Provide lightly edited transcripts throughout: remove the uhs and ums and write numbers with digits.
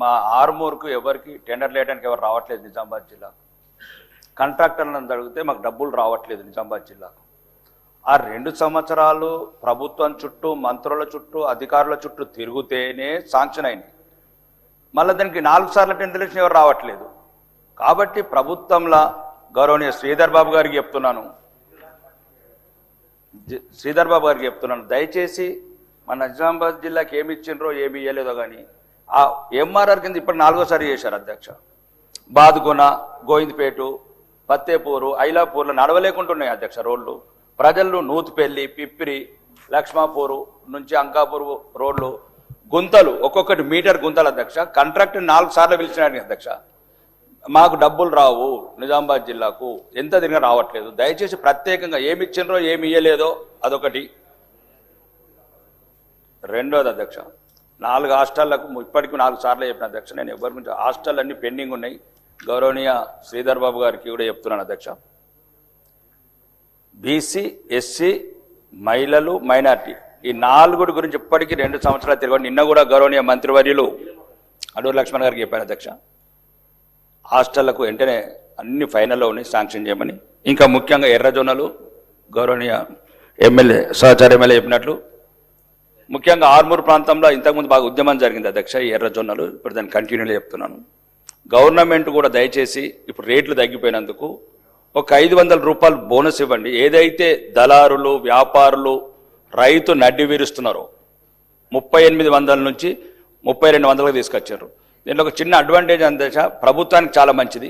మా ఆర్మూర్కు ఎవరికి టెండర్ లేయడానికి ఎవరు రావట్లేదు నిజామాబాద్ జిల్లా. కాంట్రాక్టర్లను అడిగితే మాకు డబ్బులు రావట్లేదు నిజామాబాద్ జిల్లాకు. ఆ 2 సంవత్సరాలు ప్రభుత్వం చుట్టూ, మంత్రుల చుట్టూ, అధికారుల చుట్టూ తిరుగుతేనే శాంక్షన్ అయింది. మళ్ళీ దానికి 4 సార్లు టెండర్ ఇచ్చిన ఎవరు రావట్లేదు. కాబట్టి ప్రభుత్వంలో గౌరవనీయ శ్రీధర్ బాబు గారికి చెప్తున్నాను, దయచేసి మన నిజామాబాద్ జిల్లాకి ఏమి ఇచ్చిండ్రో ఏమి ఇవ్వలేదో కానీ ఆ ఎంఆర్ఆర్ కింద ఇప్పుడు 4వ సారి చేశారు అధ్యక్ష. బాదుగుణ, గోవిందపేట, పత్తేపూరు, ఐలాపూర్లో నడవలేకుంటున్నాయి అధ్యక్ష రోడ్లు. ప్రజలు నూతుపెల్లి, పిప్పిరి, లక్ష్మాపూరు నుంచి అంకాపూర్ రోడ్లు గుంతలు, ఒక్కొక్కటి మీటర్ గుంతలు అధ్యక్ష. కాంట్రాక్టర్ 4 సార్లు పిలిచినాడు అధ్యక్ష. మాకు డబ్బులు రావు నిజామాబాద్ జిల్లాకు, ఎంత తిరిగినా రావట్లేదు. దయచేసి ప్రత్యేకంగా ఏమి ఇచ్చిండ్రో ఏమి ఇవ్వలేదో అదొకటి. రెండోది అధ్యక్ష, 4 హాస్టళ్లకు ఇప్పటికీ 4 సార్లు చెప్పిన అధ్యక్ష. నేను ఎవరి గురించి హాస్టల్ అన్ని పెండింగ్ ఉన్నాయి. గౌరవనీయ శ్రీధర్ బాబు గారికి కూడా చెప్తున్నాను అధ్యక్ష. బీసీ, ఎస్సీ, మహిళలు, మైనార్టీ ఈ 4 గురించి ఇప్పటికీ 2 సంవత్సరాలు తిరగండి. నిన్న కూడా గౌరవనీయ మంత్రివర్యులు అడూరు లక్ష్మణ్ గారికి చెప్పాను అధ్యక్ష. హాస్టళ్లకు వెంటనే అన్ని ఫైనల్లో ఉన్నాయి, శాంక్షన్ చేయమని. ఇంకా ముఖ్యంగా ఎర్రజొన్నలు గౌరవనీయ ఎమ్మెల్యే, సహచార ఎమ్మెల్యే చెప్పినట్లు ముఖ్యంగా ఆర్మూర్ ప్రాంతంలో ఇంతకుముందు బాగా ఉద్యమం జరిగింది అధ్యక్ష. ఈ ఎర్రజొన్నలు ఇప్పుడు దాన్ని కంటిన్యూగా చెప్తున్నాను. గవర్నమెంట్ కూడా దయచేసి ఇప్పుడు రేట్లు తగ్గిపోయినందుకు ఒక 500 రూపాయలు బోనస్ ఇవ్వండి. ఏదైతే దళారులు, వ్యాపారులు, రైతు నడ్డి వీరుస్తున్నారో 3800 నుంచి 3200కి తీసుకొచ్చారు. దీంట్లో ఒక చిన్న అడ్వాంటేజ్ అందేశ ప్రభుత్వానికి చాలా మంచిది.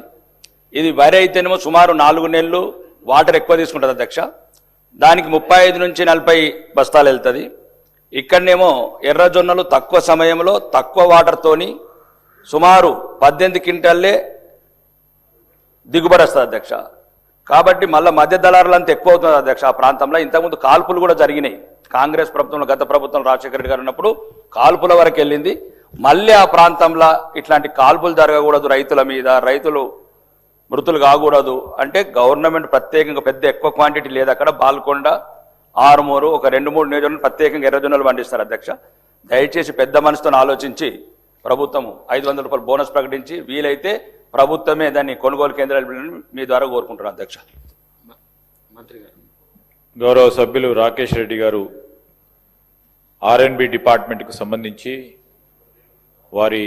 ఇది వరి అయితేనేమో సుమారు 4 నెలలు వాటర్ ఎక్కువ తీసుకుంటుంది అధ్యక్ష. దానికి 35 నుంచి 40 బస్తాలు వెళ్తుంది. ఇక్కడనేమో ఎర్రజొన్నలు తక్కువ సమయంలో తక్కువ వాటర్తోని సుమారు 18 క్వింటాల్లే దిగుబడి వస్తుంది అధ్యక్ష. కాబట్టి మళ్ళీ మధ్య దళారులంతా ఎక్కువ అవుతుంది అధ్యక్ష. ఆ ప్రాంతంలో ఇంతకుముందు కాల్పులు కూడా జరిగినాయి. కాంగ్రెస్ ప్రభుత్వంలో, గత ప్రభుత్వం రాజశేఖర రెడ్డి గారు ఉన్నప్పుడు కాల్పుల వరకు వెళ్ళింది. మళ్ళీ ఆ ప్రాంతంలో ఇట్లాంటి కాల్పులు జరగకూడదు, రైతుల మీద రైతులు మృతులు కాకూడదు అంటే గవర్నమెంట్ ప్రత్యేకంగా పెద్ద ఎక్కువ క్వాంటిటీ లేదు అక్కడ. బాల్కొండ, ఆరుమూరు ఒక 2-3 నియోజకవర్గాలు ప్రత్యేకంగా ఎర్రజొన్నలు పండిస్తారు అధ్యక్ష. దయచేసి పెద్ద మనసుతో ఆలోచించి ప్రభుత్వం 500 రూపాయలు బోనస్ ప్రకటించి వీలైతే ప్రభుత్వమే దాన్ని కొనుగోలు కేంద్రాలు మీ ద్వారా కోరుకుంటున్నాను అధ్యక్ష. గౌరవ సభ్యులు రాకేష్ రెడ్డి గారు ఆర్ఎండ్బి డిపార్ట్మెంట్కు సంబంధించి వారి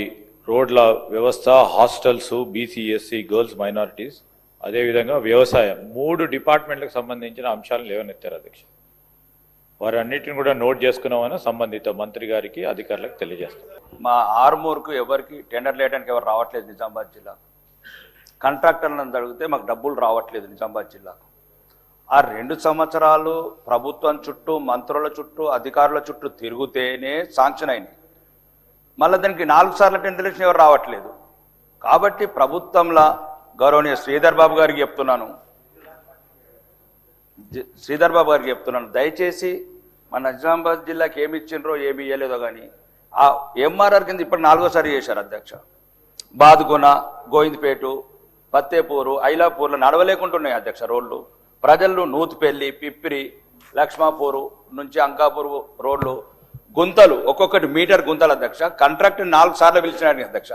రోడ్ల వ్యవస్థ, hostels, BC, SC, girls, minorities, అదేవిధంగా వ్యవసాయం 3 డిపార్ట్మెంట్లకు సంబంధించిన అంశాలను లేవనెత్తారు అధ్యక్ష. వారి అన్నిటిని కూడా నోట్ చేసుకున్నామని సంబంధిత మంత్రి గారికి, అధికారులకు తెలియజేస్తాం. మా ఆర్మూర్కు ఎవరికి టెండర్ లేయడానికి ఎవరు రావట్లేదు నిజామాబాద్ జిల్లా. కాంట్రాక్టర్లను అడిగితే మాకు డబ్బులు రావట్లేదు నిజామాబాద్ జిల్లాకు. ఆ 2 సంవత్సరాలు ప్రభుత్వం చుట్టూ, మంత్రుల చుట్టూ, అధికారుల చుట్టూ తిరుగుతేనే శాంక్షన్ అయింది. మళ్ళీ దానికి 4 సార్లు టెండర్ ఇచ్చిన ఎవరు రావట్లేదు. కాబట్టి ప్రభుత్వంలో గౌరవనీయ శ్రీధర్ బాబు గారికి చెప్తున్నాను, దయచేసి మన నిజామాబాద్ జిల్లాకి ఏమి ఇచ్చిండ్రో ఏమి ఇవ్వలేదో కానీ ఆ ఎంఆర్ఆర్ కింద ఇప్పుడు 4వ సారి చేశారు అధ్యక్ష. బాదుగుణ, గోవిందపేట, పత్తేపూరు, ఐలాపూర్లో నడవలేకుంటున్నాయి అధ్యక్ష రోడ్లు. ప్రజలు నూతుపెల్లి, పిప్పిరి, లక్ష్మాపూరు నుంచి అంకాపూర్ రోడ్లు గుంతలు, ఒక్కొక్కటి మీటర్ గుంతలు అధ్యక్ష. కాంట్రాక్టర్ 4 సార్లు పిలిచినాడు అధ్యక్ష.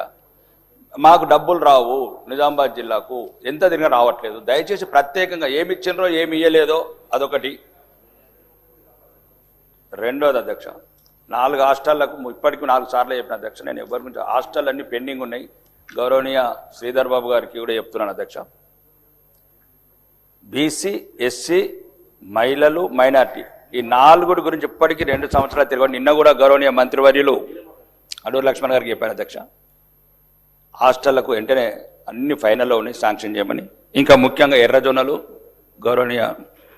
మాకు డబ్బులు రావు నిజామాబాద్ జిల్లాకు, ఎంత తిరిగినా రావట్లేదు. దయచేసి ప్రత్యేకంగా ఏమి ఇచ్చిండ్రో ఏమి ఇవ్వలేదో అదొకటి. రెండోది అధ్యక్ష, 4 హాస్టళ్లకు ఇప్పటికీ 4 సార్లు చెప్పిన అధ్యక్ష. నేను ఎవరి గురించి హాస్టల్ అన్ని పెండింగ్ ఉన్నాయి. గౌరవనీయ శ్రీధర్ బాబు గారికి కూడా చెప్తున్నాను అధ్యక్ష. బీసీ, ఎస్సీ, మహిళలు, మైనార్టీ ఈ 4 గురించి ఇప్పటికీ 2 సంవత్సరాలు తిరగండి. నిన్న కూడా గౌరవనీయ మంత్రివర్యులు అడూరు లక్ష్మణ్ గారికి చెప్పాను అధ్యక్ష. హాస్టళ్లకు వెంటనే అన్ని ఫైనల్లో ఉన్నాయి, శాంక్షన్ చేయమని. ఇంకా ముఖ్యంగా ఎర్రజొన్నలు గౌరవనీయ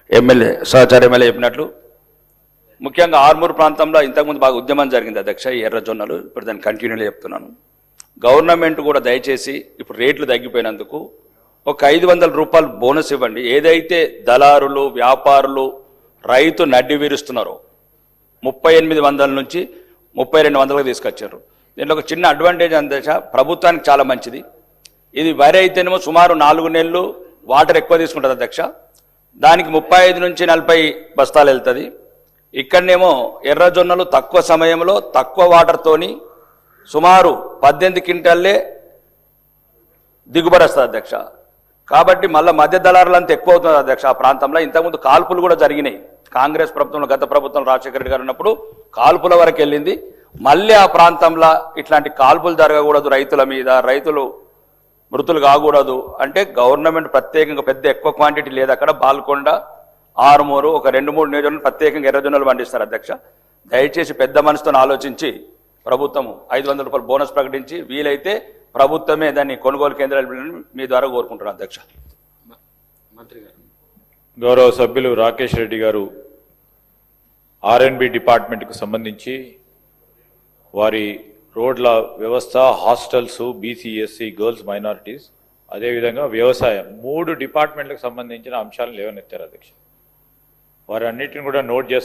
ఎమ్మెల్యే, సహచార ఎమ్మెల్యే చెప్పినట్లు ముఖ్యంగా ఆర్మూర్ ప్రాంతంలో ఇంతకుముందు బాగా ఉద్యమం జరిగింది అధ్యక్ష. ఈ ఎర్రజొన్నలు ఇప్పుడు దాన్ని కంటిన్యూగా చెప్తున్నాను. గవర్నమెంట్ కూడా దయచేసి ఇప్పుడు రేట్లు తగ్గిపోయినందుకు ఒక 500 రూపాయలు బోనస్ ఇవ్వండి. ఏదైతే దళారులు, వ్యాపారులు, రైతు నడ్డి వీరుస్తున్నారో 3800 నుంచి 3200కి తీసుకొచ్చారు. దీంట్లో ఒక చిన్న అడ్వాంటేజ్ అందేశ ప్రభుత్వానికి చాలా మంచిది. ఇది వరి అయితేనేమో సుమారు 4 నెలలు వాటర్ ఎక్కువ తీసుకుంటుంది అధ్యక్ష. దానికి 35 నుంచి 40 బస్తాలు వెళ్తుంది. ఇక్కడనేమో ఎర్రజొన్నలు తక్కువ సమయంలో తక్కువ వాటర్తోని సుమారు 18 క్వింటాల్లే దిగుబడి వస్తుంది అధ్యక్ష. కాబట్టి మళ్ళీ మధ్య దళారులంతా ఎక్కువ అవుతుంది అధ్యక్ష ఆ ప్రాంతంలో. ఇంతకుముందు కాల్పులు కూడా జరిగినాయి కాంగ్రెస్ ప్రభుత్వంలో, గత ప్రభుత్వం రాజశేఖర రెడ్డి గారు ఉన్నప్పుడు కాల్పుల వరకు వెళ్ళింది. మళ్ళీ ఆ ప్రాంతంలో ఇట్లాంటి కాల్పులు జరగకూడదు, రైతుల మీద రైతులు మృతులు కాకూడదు అంటే గవర్నమెంట్ ప్రత్యేకంగా పెద్ద ఎక్కువ క్వాంటిటీ లేదు అక్కడ. బాల్కొండ, ఆరుమూరు, ఒక 2-3 నియోజకవర్గాలు ప్రత్యేకంగా ఎర్రజొన్నలు పండిస్తారు అధ్యక్ష. దయచేసి పెద్ద మనసుతో ఆలోచించి ప్రభుత్వం 500 రూపాయలు బోనస్ ప్రకటించి వీలైతే ప్రభుత్వమే దాన్ని కొనుగోలు కేంద్రాలు మీ ద్వారా కోరుకుంటున్నాను అధ్యక్ష. గౌరవ సభ్యులు రాకేష్ రెడ్డి గారు ఆర్ఎన్బి డిపార్ట్మెంట్కు సంబంధించి వారి రోడ్ల వ్యవస్థ, హాస్టల్స్, బీసీఎస్సీ, గర్ల్స్ మైనారిటీస్, అదేవిధంగా వ్యవసాయం 3 డిపార్ట్మెంట్లకు సంబంధించిన అంశాలను లేవనెత్తారు అధ్యక్ష. వారన్నిటిని కూడా నోట్ చేస్తారు.